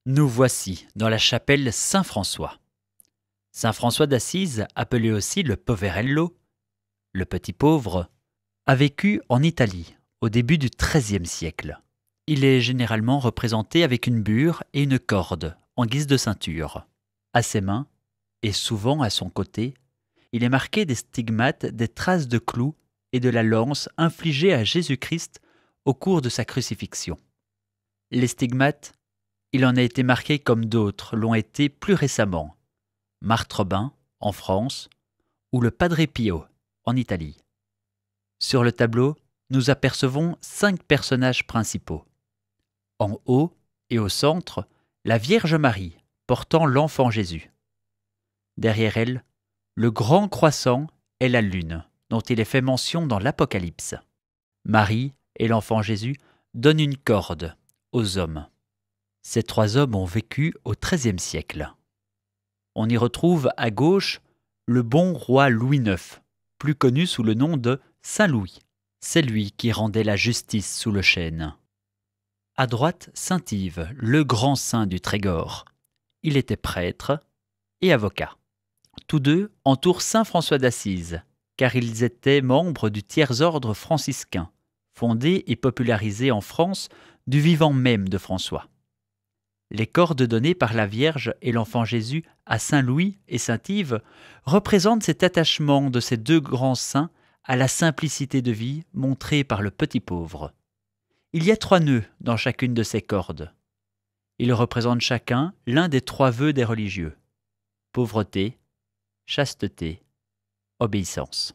Nous voici dans la chapelle Saint-François. Saint François d'Assise, appelé aussi le Poverello, le petit pauvre, a vécu en Italie au début du XIIIe siècle. Il est généralement représenté avec une bure et une corde en guise de ceinture. À ses mains, et souvent à son côté, il est marqué des stigmates, des traces de clous et de la lance infligée à Jésus-Christ au cours de sa crucifixion. Les stigmates, il en a été marqué comme d'autres l'ont été plus récemment, Marthe Robin en France ou le Padre Pio en Italie. Sur le tableau, nous apercevons 5 personnages principaux. En haut et au centre, la Vierge Marie portant l'enfant Jésus. Derrière elle, le grand croissant est la lune, dont il est fait mention dans l'Apocalypse. Marie et l'enfant Jésus donnent une corde aux hommes. Ces 3 hommes ont vécu au XIIIe siècle. On y retrouve à gauche le bon roi Louis IX, plus connu sous le nom de Saint Louis. C'est lui qui rendait la justice sous le chêne. À droite, saint Yves, le grand saint du Trégor. Il était prêtre et avocat. Tous deux entourent saint François d'Assise, car ils étaient membres du tiers-ordre franciscain, fondé et popularisé en France du vivant même de François. Les cordes données par la Vierge et l'enfant Jésus à saint Louis et saint Yves représentent cet attachement de ces 2 grands saints à la simplicité de vie montrée par le petit pauvre. Il y a 3 nœuds dans chacune de ces cordes. Ils représentent chacun l'un des 3 vœux des religieux: pauvreté, chasteté, obéissance.